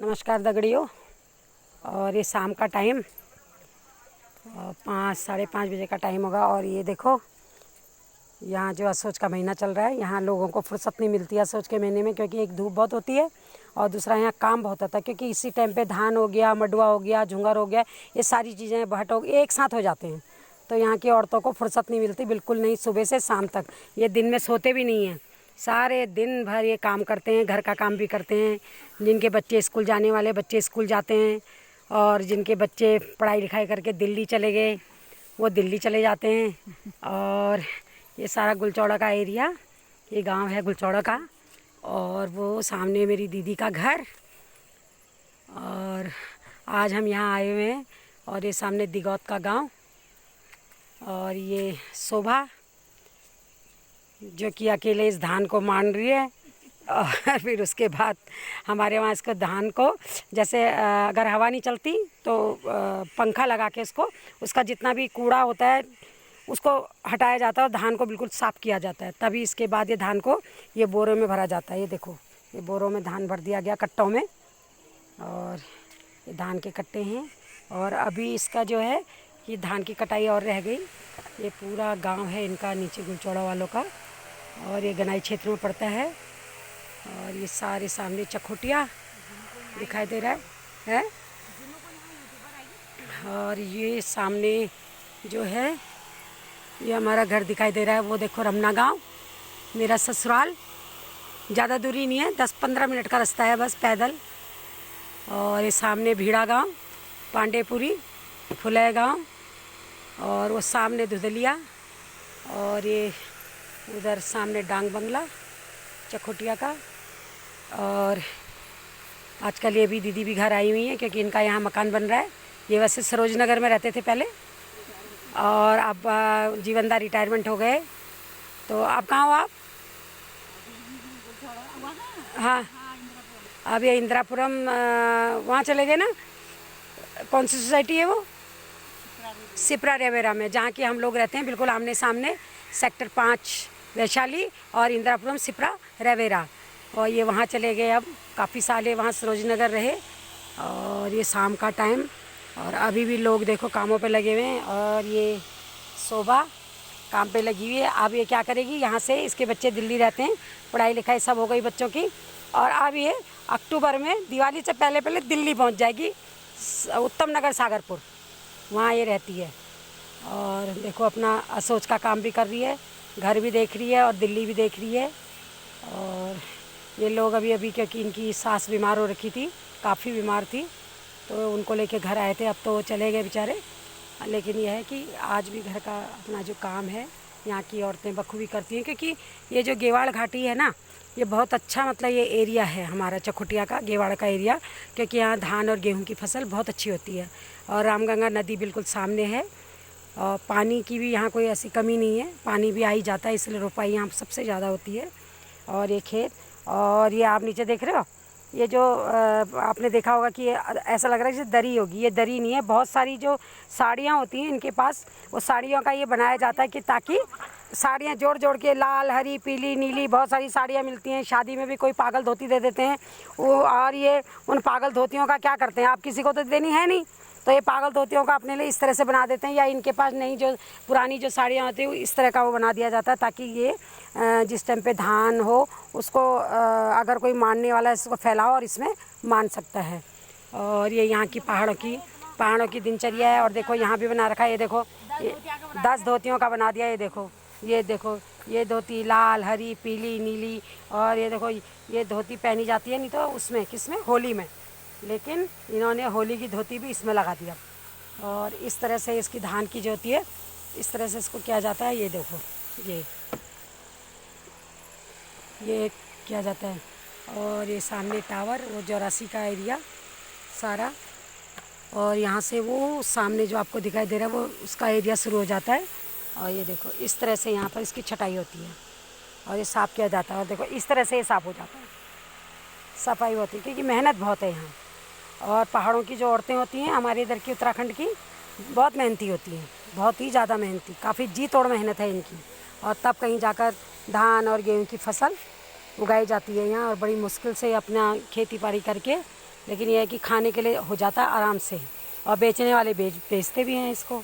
नमस्कार दगड़ियों। और ये शाम का टाइम 5 साढ़े 5 बजे का टाइम होगा। और ये देखो यहाँ जो असोज का महीना चल रहा है, यहाँ लोगों को फुर्सत नहीं मिलती है असोज के महीने में, क्योंकि एक धूप बहुत होती है और दूसरा यहाँ काम बहुत होता है। क्योंकि इसी टाइम पे धान हो गया, मडुआ हो गया, झुंगर हो गया, ये सारी चीज़ें भट हो एक साथ हो जाते हैं। तो यहाँ की औरतों को फुर्सत नहीं मिलती, बिल्कुल नहीं, सुबह से शाम तक। ये दिन में सोते भी नहीं हैं, सारे दिन भर ये काम करते हैं, घर का काम भी करते हैं। जिनके बच्चे स्कूल जाने वाले बच्चे स्कूल जाते हैं, और जिनके बच्चे पढ़ाई लिखाई करके दिल्ली चले गए वो दिल्ली चले जाते हैं। और ये सारा गुलचौड़ा का एरिया, ये गांव है गुलचौड़ा का। और वो सामने मेरी दीदी का घर। और आज हम यहाँ आए हुए हैं। और ये सामने दिगौत का गांव। और ये शोभा जो कि अकेले इस धान को मान रही है। और फिर उसके बाद हमारे वहाँ इसको धान को जैसे अगर हवा नहीं चलती तो पंखा लगा के उसका जितना भी कूड़ा होता है उसको हटाया जाता है और धान को बिल्कुल साफ़ किया जाता है। तभी इसके बाद ये धान को ये बोरों में भरा जाता है। ये देखो, ये बोरों में धान भर दिया गया कट्टों में। और ये धान के कट्टे हैं। और अभी इसका जो है ये धान की कटाई और रह गई। ये पूरा गांव है इनका, नीचे गुलचौड़ा वालों का। और ये गनाई क्षेत्र में पड़ता है। और ये सारे सामने चकोटिया दिखाई दे रहा है। और ये सामने जो है ये हमारा घर दिखाई दे रहा है। वो देखो रमना गांव, मेरा ससुराल। ज़्यादा दूरी नहीं है, 10-15 मिनट का रास्ता है बस पैदल। और ये सामने भीड़ा गांव, पांडेपुरी, फुलय गांव। और वो सामने धुदलिया। और ये उधर सामने डांग बंगला चकोटिया का। और आजकल ये भी दीदी भी घर आई हुई है, क्योंकि इनका यहाँ मकान बन रहा है। ये वैसे सरोज नगर में रहते थे पहले, और अब जीवनदा रिटायरमेंट हो गए। तो आप कहाँ हो आप? हाँ, अब ये इंदिरापुरम वहाँ चले गए ना। कौन सी सोसाइटी है वो? सिपरा रेवेरा में, जहाँ की हम लोग रहते हैं, बिल्कुल आमने सामने। सेक्टर 5 वैशाली और इंदिरापुरम सिपरा रेवेरा। और ये वहाँ चले गए, अब काफ़ी साल वहाँ सरोज नगर रहे। और ये शाम का टाइम, और अभी भी लोग देखो कामों पे लगे हुए हैं। और ये शोभा काम पे लगी हुई है। अब ये क्या करेगी, यहाँ से इसके बच्चे दिल्ली रहते हैं, पढ़ाई लिखाई सब हो गई बच्चों की। और अब ये अक्टूबर में दिवाली से पहले पहले दिल्ली पहुँच जाएगी, उत्तम नगर सागरपुर, वहाँ ये रहती है। और देखो अपना असोच का काम भी कर रही है, घर भी देख रही है और दिल्ली भी देख रही है। और ये लोग अभी क्योंकि इनकी सास बीमार हो रखी थी, काफ़ी बीमार थी, तो उनको लेके घर आए थे। अब तो चले गए बेचारे। लेकिन यह है कि आज भी घर का अपना जो काम है यहाँ की औरतें बखूबी करती हैं। क्योंकि ये जो गेवाड़ घाटी है ना, ये बहुत अच्छा मतलब ये एरिया है हमारा चकोटिया का, गेवाड़ का एरिया। क्योंकि यहाँ धान और गेहूँ की फसल बहुत अच्छी होती है। और रामगंगा नदी बिल्कुल सामने है। और पानी की भी यहाँ कोई ऐसी कमी नहीं है, पानी भी आ ही जाता है, इसलिए रोपाई यहाँ सबसे ज़्यादा होती है। और ये खेत, और ये आप नीचे देख रहे हो, ये जो आपने देखा होगा कि ये ऐसा लग रहा है जैसे दरी होगी। ये दरी नहीं है, बहुत सारी जो साड़ियाँ होती हैं इनके पास, वो साड़ियों का ये बनाया जाता है कि ताकि साड़ियाँ जोड़ जोड़ के, लाल, हरी, पीली, नीली, बहुत सारी साड़ियाँ मिलती हैं। शादी में भी कोई पागल धोती दे देते हैं वो। और ये उन पागल धोतियों का क्या करते हैं, आप किसी को तो देनी है नहीं, तो ये पागल धोतियों का अपने लिए इस तरह से बना देते हैं। या इनके पास नहीं, जो पुरानी जो साड़ियाँ होती हैं इस तरह का वो बना दिया जाता है, ताकि ये जिस टाइम पे धान हो उसको अगर कोई मानने वाला है इसको फैलाओ और इसमें मान सकता है। और ये यहाँ की पहाड़ों की दिनचर्या है। और देखो यहाँ भी बना रखा है, ये देखो 10 धोतियों का बना दिया। ये देखो ये धोती लाल, हरी, पीली, नीली। और ये देखो ये धोती पहनी जाती है नहीं तो उसमें किसमें, होली में, लेकिन इन्होंने होली की धोती भी इसमें लगा दिया। और इस तरह से इसकी धान की जो होती है इस तरह से इसको किया जाता है। ये देखो ये किया जाता है। और ये सामने टावर, वो 84 का एरिया सारा। और यहाँ से वो सामने जो आपको दिखाई दे रहा है वो उसका एरिया शुरू हो जाता है। और ये देखो इस तरह से यहाँ पर इसकी छटाई होती है और ये साफ़ किया जाता है। और देखो इस तरह से ये साफ़ हो जाता है, सफाई होती है, क्योंकि मेहनत बहुत है यहाँ। और पहाड़ों की जो औरतें होती हैं हमारे इधर की, उत्तराखंड की, बहुत मेहनती होती हैं, बहुत ही ज़्यादा मेहनती, काफ़ी जी तोड़ मेहनत है इनकी। और तब कहीं जाकर धान और गेहूँ की फसल उगाई जाती है यहाँ। और बड़ी मुश्किल से अपना खेती बाड़ी करके लेकिन यह है कि खाने के लिए हो जाता है आराम से, और बेचने वाले बेचते भी हैं इसको।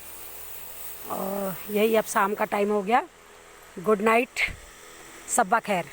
और यही अब शाम का टाइम हो गया। गुड नाइट, सब्बा खैर।